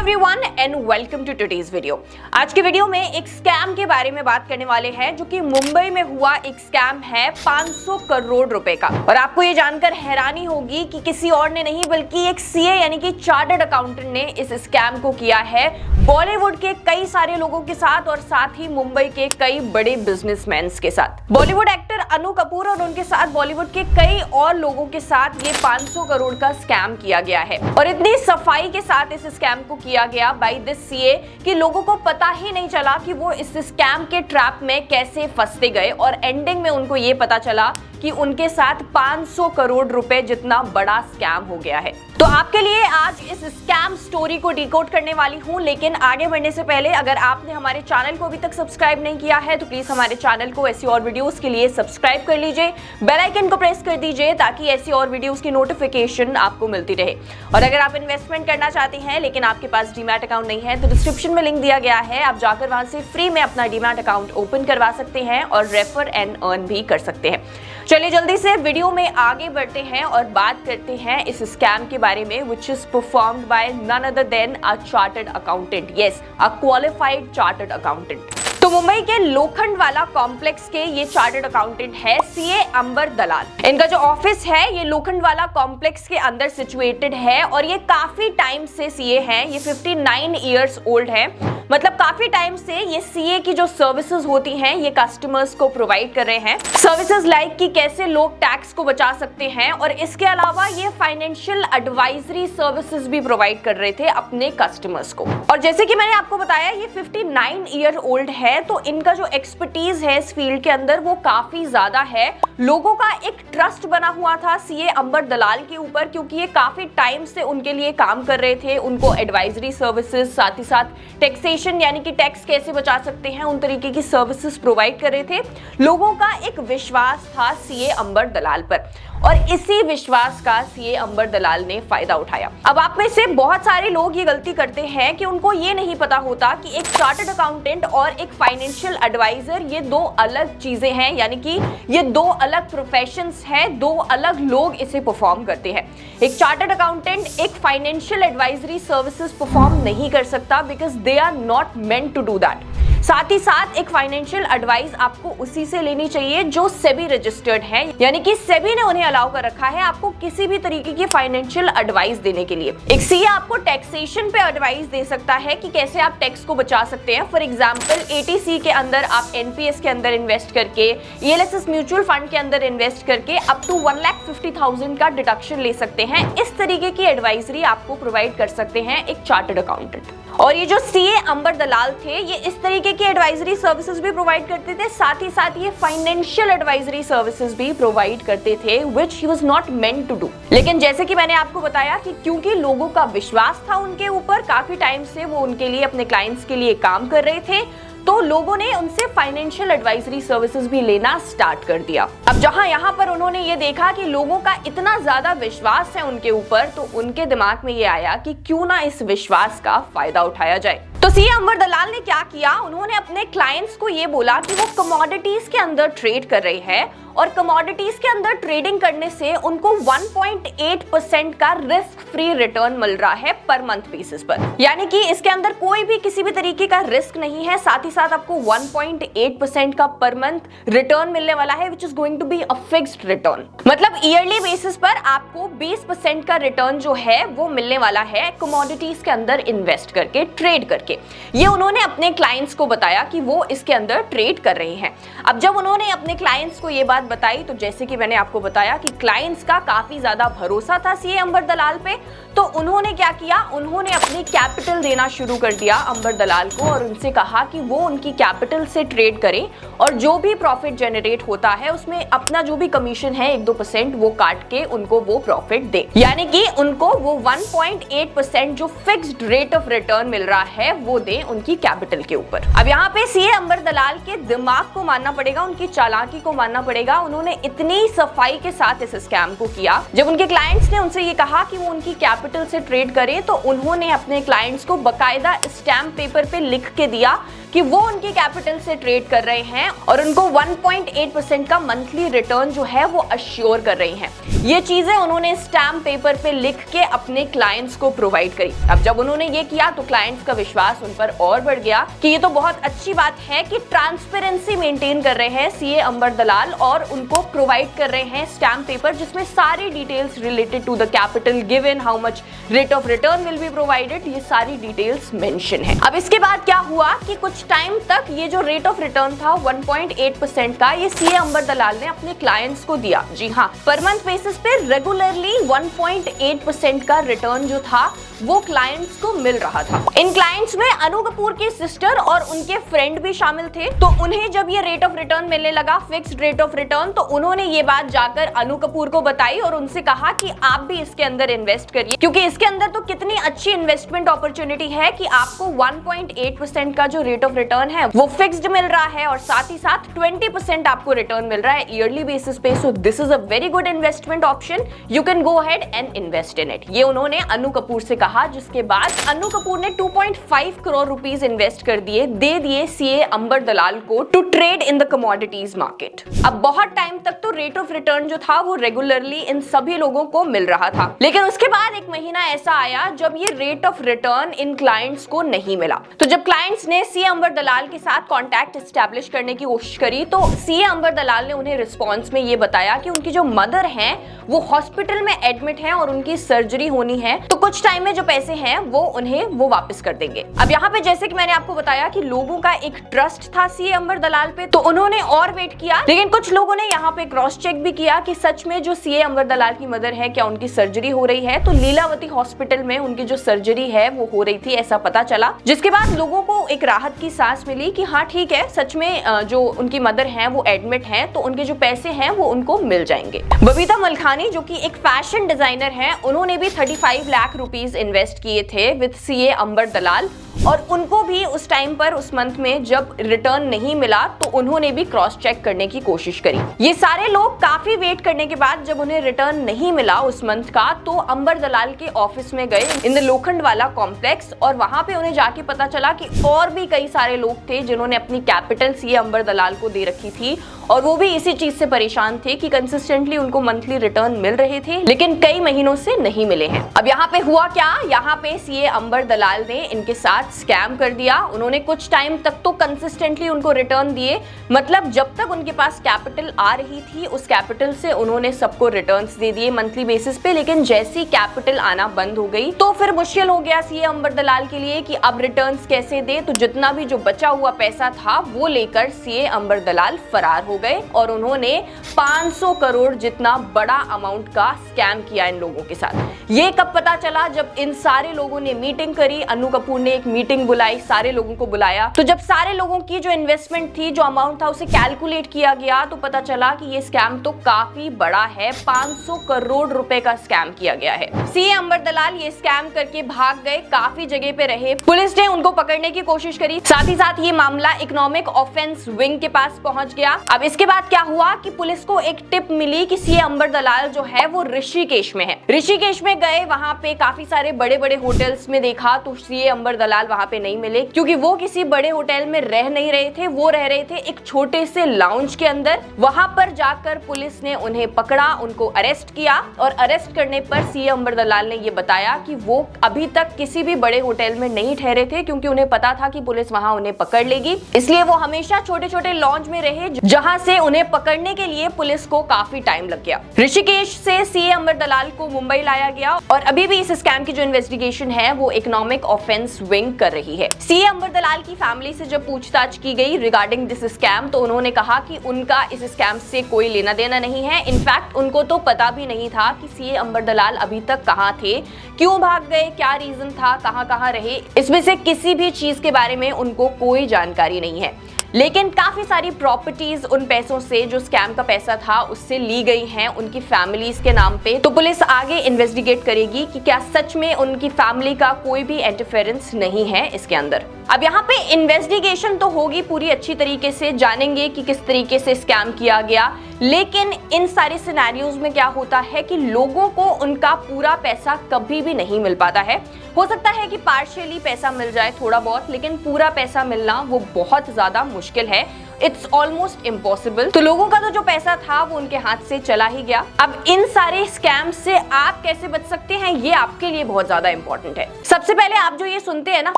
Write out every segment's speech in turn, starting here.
Everyone and welcome to today's video. आज के video में एक स्कैम के बारे में बात करने वाले हैं जो कि मुंबई में हुआ एक स्कैम है 500 करोड़ रुपए का। और आपको ये जानकर हैरानी होगी कि किसी और ने नहीं बल्कि एक सीए यानी कि चार्टर्ड अकाउंटेंट ने इस स्कैम को किया है बॉलीवुड के कई सारे लोगों के साथ और साथ ही मुंबई के कई बड़े बिजनेसमैन के साथ। बॉलीवुड एक्टर अनु कपूर और उनके साथ बॉलीवुड के कई और लोगों के साथ ये 500 करोड़ का स्कैम किया गया है और इतनी सफाई के साथ इस स्कैम को किया गया बाय दिस सीए कि लोगों को पता ही नहीं चला कि वो इस स्कैम के ट्रैप में कैसे फंसते गए और एंडिंग में उनको ये पता चला कि उनके साथ 500 करोड़ रुपए जितना बड़ा स्कैम हो गया है। तो आपके लिए आज इस स्कैम स्टोरी को डिकोड करने वाली हूं, लेकिन आगे बढ़ने से पहले अगर आपने हमारे चैनल को अभी तक सब्सक्राइब नहीं किया है तो प्लीज हमारे चैनल को ऐसी और वीडियोस के लिए सब्सक्राइब कर लीजिए, बेल आइकन को प्रेस कर दीजिए ताकि ऐसी और वीडियोस की नोटिफिकेशन आपको मिलती रहे। और अगर आप इन्वेस्टमेंट करना चाहते हैं लेकिन आपके पास डीमैट अकाउंट नहीं है तो डिस्क्रिप्शन में लिंक दिया गया है, आप जाकर वहां से फ्री में अपना डीमैट अकाउंट ओपन करवा सकते हैं और रेफर एंड अर्न भी कर सकते हैं। चलिए जल्दी से वीडियो में आगे बढ़ते हैं और बात करते हैं इस स्कैम के बारे में which is performed by none other than a chartered accountant, yes, a qualified chartered accountant। तो मुंबई के लोखंडवाला कॉम्प्लेक्स के ये चार्टर्ड अकाउंटेंट है सीए अंबर दलाल। इनका जो ऑफिस है ये लोखंडवाला कॉम्प्लेक्स के अंदर सिचुएटेड है और ये काफी टाइम से सीए हैं। ये 59 इयर्स ओल्ड है, मतलब काफी टाइम से ये सीए की जो सर्विसेज होती हैं ये कस्टमर्स को प्रोवाइड कर रहे हैं। सर्विसेज लाइक कि कैसे लोग टैक्स को बचा सकते हैं और इसके अलावा ये फाइनेंशियल एडवाइजरी सर्विसेज भी प्रोवाइड कर रहे थे अपने कस्टमर्स को। और जैसे कि मैंने आपको बताया ये 59 ईयर ओल्ड है तो इनका जो एक्सपर्टीज है इस फील्ड के अंदर वो काफी ज्यादा है। लोगों का एक ट्रस्ट बना हुआ था सीए अंबर दलाल के ऊपर क्योंकि ये काफी टाइम से उनके लिए काम कर रहे थे। उनको एडवाइजरी सर्विसेज साथ ही साथ टैक्सेशन यानी कि टैक्स कैसे बचा सकते हैं उन तरीके की सर्विसेज प्रोवाइड कर रहे थे। लोगों का एक विश्वास था सीए अंबर दलाल पर और इसी विश्वास का सीए अंबर दलाल ने फायदा उठाया। अब आप में से बहुत सारे लोग ये गलती करते हैं कि उनको ये नहीं पता होता कि एक चार्टर्ड अकाउंटेंट और एक फाइनेंशियल एडवाइजर ये दो अलग चीजें हैं, यानी कि ये दो अलग प्रोफेशंस हैं, दो अलग लोग इसे परफॉर्म करते हैं। एक चार्टर्ड अकाउंटेंट एक फाइनेंशियल एडवाइजरी सर्विसेज परफॉर्म नहीं कर सकता because they are not meant to do that. साथ ही साथ एक फाइनेंशियल एडवाइस आपको उसी से लेनी चाहिए जो सेबी रजिस्टर्ड है, यानी कि सेबी ने उन्हें अलाउ कर रखा है आपको किसी भी तरीके की फाइनेंशियल एडवाइस देने के लिए। एक सीए आपको टैक्सेशन पे एडवाइस दे सकता है कि कैसे आप टैक्स को बचा सकते हैं। फॉर एग्जांपल एटीसी के अंदर आप एनपीएस के अंदर इन्वेस्ट करके, ईएलएसएस म्यूचुअल फंड के अंदर इन्वेस्ट करके अप टू 1,50,000 का डिडक्शन ले सकते हैं। इस तरीके की एडवाइजरी आपको प्रोवाइड कर सकते हैं एक चार्टर्ड अकाउंटेंट। और ये जो सीए अंबर दलाल थे ये इस तरीके की एडवाइजरी सर्विसेज भी प्रोवाइड करते थे, साथ ही साथ ये फाइनेंशियल एडवाइजरी सर्विसेज भी प्रोवाइड करते थे which he was not meant to do. लेकिन जैसे कि मैंने आपको बताया कि क्योंकि लोगों का विश्वास था उनके ऊपर, काफी टाइम से वो उनके लिए अपने क्लाइंट्स के लिए काम कर रहे थे, तो लोगों ने उनसे फाइनेंशियल एडवाइजरी सर्विसेज भी लेना स्टार्ट कर दिया। अब जहां यहां पर उन्होंने ये देखा कि लोगों का इतना ज्यादा विश्वास है उनके ऊपर तो उनके दिमाग में ये आया कि क्यों ना इस विश्वास का फायदा उठाया जाए। तो सीए अंबर दलाल ने क्या किया, उन्होंने अपने क्लाइंट्स को ये बोला कि वो कमोडिटीज के अंदर ट्रेड कर रहे हैं और कमोडिटीज के अंदर ट्रेडिंग करने से उनको 1.8% का रिस्क फ्री रिटर्न मिल रहा है पर मंथ बेसिस पर, यानी कि इसके अंदर कोई भी किसी भी तरीके का रिस्क नहीं है। साथ ही साथ आपको 1.8% का पर मंथ रिटर्न मिलने वाला है which is going to be a fixed return, मतलब ईयरली बेसिस पर आपको 20% का रिटर्न जो है वो मिलने वाला है कमोडिटीज के अंदर इन्वेस्ट करके, ट्रेड करके। ये उन्होंने अपने क्लाइंट्स को बताया कि वो इसके अंदर ट्रेड कर रहे हैं। अब जब उन्होंने अपने क्लाइंट्स को ये बात बताई तो जैसे कि मैंने आपको बताया कि क्लाइंट्स का काफी ज्यादा भरोसा था सीए अंबर दलाल पे, तो उन्होंने क्या किया, उन्होंने अपनी कैपिटल देना शुरू कर दिया अंबर दलाल को और उनसे कहा कि वो उनकी कैपिटल से ट्रेड करें और जो भी प्रॉफिट जनरेट होता है उसमें अपना जो भी कमीशन है 1-2% वो काट के उनको वो प्रॉफिट दे, यानी कि उनको वो 1.8% जो फिक्स्ड रेट ऑफ रिटर्न मिल रहा है वो दे उनकी कैपिटल के ऊपर। अब यहाँ पे सीए अंबर दलाल के दिमाग को मानना पड़ेगा, उनकी चालाकी को मानना पड़ेगा। उन्होंने इतनी सफाई के साथ इस स्कैम को किया। जब उनके क्लाइंट्स ने उनसे ये कहा कि वो उनकी कैपिटल से ट्रेड करें तो उन्होंने अपने क्लाइंट्स को बकायदा स्टैम्प पेपर पे लिख के दिया कि वो उनकी कैपिटल से ट्रेड कर रहे हैं और उनको 1.8% का मंथली रिटर्न जो है वो अश्योर कर रही हैं। ये चीजें उन्होंने स्टैम्प पेपर पे लिख के अपने क्लाइंट्स को प्रोवाइड करी। अब जब उन्होंने ये किया तो क्लाइंट्स का विश्वास उन पर और बढ़ गया कि ये तो बहुत अच्छी बात है कि ट्रांसपेरेंसी मेंटेन कर रहे हैं सीए अंबर दलाल और उनको प्रोवाइड कर रहे हैं स्टैम्प पेपर जिसमें सारी details related to the capital given, how much rate of return will be provided, ये सारी डिटेल्स मेंशन है। अब इसके बाद क्या हुआ कि कुछ टाइम तक ये जो रेट ऑफ रिटर्न था 1.8% का, ये सीए अंबर दलाल ने अपने क्लाइंट्स को दिया। जी हाँ, पर मंथ बेसिस पे रेगुलरली 1.8% का रिटर्न जो था वो क्लाइंट्स को मिल रहा था। इन क्लाइंट्स में अनु कपूर के सिस्टर और उनके फ्रेंड भी शामिल थे। तो उन्हें जब ये रेट ऑफ रिटर्न मिलने लगा, फिक्स्ड रेट ऑफ रिटर्न, तो उन्होंने ये बात जाकर अनु कपूर को बताई और उनसे कहा कि आप भी इसके अंदर इन्वेस्ट करिए, क्योंकि इसके अंदर तो कितनी अच्छी इन्वेस्टमेंट अपॉर्चुनिटी है कि आपको 1.8% का जो रेट ऑफ रिटर्न है वो फिक्स्ड मिल रहा है और साथ ही साथ 20% आपको रिटर्न मिल रहा है ईयरली बेसिस पे। So this is a very good investment option, you can go ahead and invest in it. ये उन्होंने अनु कपूर से कहा, जिसके बाद अनु कपूर ने 2.5 करोड़ रुपीस इन्वेस्ट कर दे दिए सीए अंबर दलाल को to trade in the commodities market. अब बहुत टाइम तक तो रेट ऑफ रिटर्न जो था वो रेगुलरली इन सभी लोगों को मिल रहा था, लेकिन उसके बाद एक महीना ऐसा आया जब ये rate of return in clients को नहीं मिला। तो जब क्लाइंट्स ने सीए अंबर दलाल के साथ कॉन्टैक्ट एस्टैब्लिश करने की कोशिश करी तो सीए अंबर दलाल ने उन्हें रिस्पॉन्स में ये बताया कि उनकी जो मदर हैं वो हॉस्पिटल में एडमिट हैं और उनकी सर्जरी होनी है, तो कुछ टाइम में जो पैसे हैं वो उन्हें वो वापस कर देंगे। अब यहाँ पे जैसे कि मैंने आपको बताया कि लोगों का एक ट्रस्ट था सीए अंबर दलाल पे, तो उन्होंने और वेट किया, लेकिन कुछ लोगों ने यहाँ पे क्रॉस चेक भी किया कि सच में जो सीए अंबर दलाल की मदर है क्या उनकी सर्जरी हो रही है। तो लीलावती हॉस्पिटल में उनकी जो सर्जरी है वो हो रही थी, ऐसा पता चला, जिसके बाद लोगों को एक राहत की सांस मिली कि हाँ ठीक है, सच में जो उनकी मदर है वो एडमिट है, तो उनके जो पैसे हैं वो उनको मिल जाएंगे। बबीता मलखानी जो कि एक फैशन डिजाइनर है, उन्होंने भी 35 लाख रुपीस इन्वेस्ट किए थे विद सीए अंबर दलाल और उनको भी उस टाइम पर उस मंथ में जब रिटर्न नहीं मिला तो उन्होंने भी क्रॉस चेक करने की कोशिश करी। ये सारे लोग काफी वेट करने के बाद जब उन्हें रिटर्न नहीं मिला उस मंथ का, तो अंबर दलाल के ऑफिस में गए इन द लोखंड वाला कॉम्प्लेक्स और वहां पे उन्हें जाके पता चला कि और भी कई सारे लोग थे जिन्होंने अपनी कैपिटल सीए अंबर दलाल को दे रखी थी और वो भी इसी चीज से परेशान थे कि कंसिस्टेंटली उनको मंथली रिटर्न मिल रहे थे लेकिन कई महीनों से नहीं मिले हैं। अब यहाँ पे हुआ क्या, यहाँ पे सीए अंबर दलाल ने इनके साथ स्कैम कर दिया। उन्होंने कुछ टाइम तक तो कंसिस्टेंटली उनको रिटर्न दिए, मतलब जब तक उनके पास कैपिटल आ रही थी उस कैपिटल से उन्होंने सबको रिटर्न्स दे दिए मंथली बेसिस पे, लेकिन जैसी कैपिटल आना बंद हो गई तो फिर मुश्किल हो गया सीए अंबर दलाल के लिए कि अब रिटर्न्स कैसे दे। तो जितना भी जो बचा हुआ पैसा था वो लेकर सीए अंबर दलाल फरार हो गए और उन्होंने 500 करोड़ जितना बड़ा अमाउंट का स्कैम किया इन लोगों के साथ। ये कब पता चला, जब इन सारे लोगों ने मीटिंग करी, अनु कपूर ने एक मीटिंग बुलाई, सारे लोगों को बुलाया, तो जब सारे लोगों की जो इन्वेस्टमेंट थी, जो अमाउंट था उसे कैलकुलेट किया गया तो पता चला कि ये स्कैम तो काफी बड़ा है, 500 करोड़ रुपए का स्कैम किया गया है। सीए अंबर दलाल ये स्कैम करके भाग गए, काफी जगह पे रहे, पुलिस ने उनको पकड़ने की कोशिश करी, साथ ही साथ ये मामला इकोनॉमिक ऑफेंस विंग के पास पहुंच गया। अब इसके बाद क्या हुआ कि पुलिस को एक टिप मिली कि सीए अंबर दलाल जो है वो ऋषिकेश में है। ऋषिकेश में गए, वहां पे काफी सारे बड़े बड़े होटल्स में देखा तो सीए अंबर दलाल वहां पे नहीं मिले, क्योंकि वो किसी बड़े होटल में रह नहीं रहे थे, वो रह रहे थे एक छोटे से लाउंज के अंदर। वहां पर जाकर पुलिस ने उन्हें पकड़ा, उनको अरेस्ट किया और अरेस्ट करने पर सीए अंबर दलाल ने ये बताया कि वो अभी तक किसी भी बड़े होटल में नहीं ठहरे थे, क्योंकि उन्हें पता था कि पुलिस वहां उन्हें पकड़ लेगी, इसलिए वो हमेशा छोटे छोटे लॉन्ज में रहे, जहां से उन्हें पकड़ने के लिए पुलिस को काफी टाइम लग गया। ऋषिकेश से सीए अंबर दलाल को मुंबई लाया गया और अभी भी इस स्कैम की जो इन्वेस्टिगेशन है वो इकोनॉमिक ऑफेंस विंग कर रही है। सीए अंबर दलाल की फैमिली से जब पूछताछ की गई रिगार्डिंग दिस स्कैम, तो उन्होंने कहा कि उनका इस स्कैम से कोई लेना देना नहीं है। इनफैक्ट उनको तो पता भी नहीं था कि सीए अंबर दलाल अभी तक कहां थे, क्यों भाग गए, क्या रीजन था, कहां रहे, इसमें से किसी भी चीज के बारे में उनको कोई जानकारी नहीं है। लेकिन काफी सारी प्रॉपर्टीज उन पैसों से, जो स्कैम का पैसा था, उससे ली गई हैं उनकी फैमिलीज के नाम पे। तो पुलिस आगे इन्वेस्टिगेट करेगी कि क्या सच में उनकी फैमिली का कोई भी इंटरफेरेंस नहीं है इसके अंदर। अब यहाँ पे इन्वेस्टिगेशन तो होगी, पूरी अच्छी तरीके से जानेंगे कि किस तरीके से स्कैम किया गया, लेकिन इन सारे सिनेरियोज में क्या होता है कि लोगों को उनका पूरा पैसा कभी भी नहीं मिल पाता है। हो सकता है कि पार्शियली पैसा मिल जाए थोड़ा बहुत, लेकिन पूरा पैसा मिलना वो बहुत ज्यादा मुश्किल है, इट्स ऑलमोस्ट इम्पॉसिबल। तो लोगों का तो जो पैसा था वो उनके हाथ से चला ही गया। अब इन सारे स्कैम से आप कैसे बच सकते हैं, ये आपके लिए बहुत ज्यादा इंपॉर्टेंट है। सबसे पहले आप जो ये सुनते हैं ना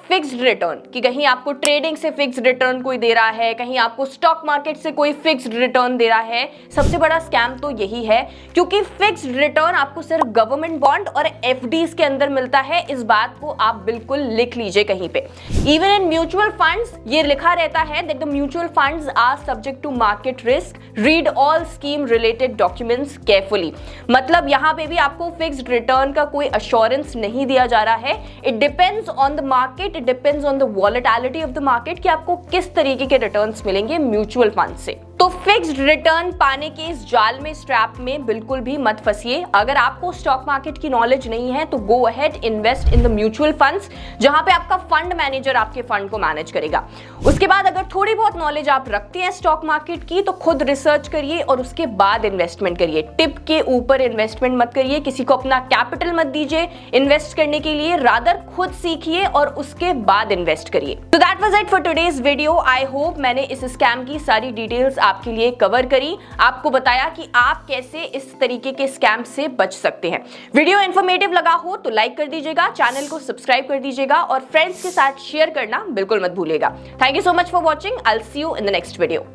फिक्स्ड रिटर्न, कि कहीं आपको ट्रेडिंग से फिक्स्ड रिटर्न कोई दे रहा है, कहीं आपको स्टॉक मार्केट से कोई फिक्स्ड रिटर्न दे रहा है, सबसे बड़ा स्कैम तो यही है। क्योंकि फिक्स्ड रिटर्न आपको सिर्फ गवर्नमेंट बॉन्ड और एफडीज के अंदर मिलता है, इस बात को आप बिल्कुल लिख लीजिए कहीं पे। इवन इन म्यूचुअल फंड्स ये लिखा रहता है that the mutual funds are subject to market risk, read all scheme related documents carefully. मतलब यहाँ पे भी आपको फिक्स्ड रिटर्न का कोई अश्योरेंस नहीं दिया जा रहा है। It depends on the market, it depends on the volatility of the market कि आपको किस तरीके के रिटर्न्स मिलेंगे म्यूचुअल फंड से। तो फिक्स्ड रिटर्न पाने के इस जाल में, इस ट्रैप में बिल्कुल भी मत फंसिए। अगर आपको स्टॉक मार्केट की नॉलेज नहीं है तो go ahead invest in the mutual funds, जहां पे आपका फंड मैनेजर आपके फंड को मैनेज करेगा। उसके बाद अगर थोड़ी बहुत नॉलेज आप रखते हैं स्टॉक मार्केट की तो खुद रिसर्च करिए और उसके बाद इन्वेस्टमेंट करिए। टिप के ऊपर इन्वेस्टमेंट मत करिए, किसी को अपना कैपिटल मत दीजिए इन्वेस्ट करने के लिए, रादर खुद सीखिए और उसके बाद इन्वेस्ट करिए। तो that was it for today's video. I hope मैंने इस स्कैम की सारी डिटेल्स आपके लिए कवर करी, आपको बताया कि आप कैसे इस तरीके के स्कैम से बच सकते हैं। वीडियो इंफॉर्मेटिव लगा हो तो लाइक कर दीजिएगा, चैनल को सब्सक्राइब कर दीजिएगा और फ्रेंड्स के साथ शेयर करना बिल्कुल मत भूलिएगा। Thank you so much for watching. I will see you in the next video.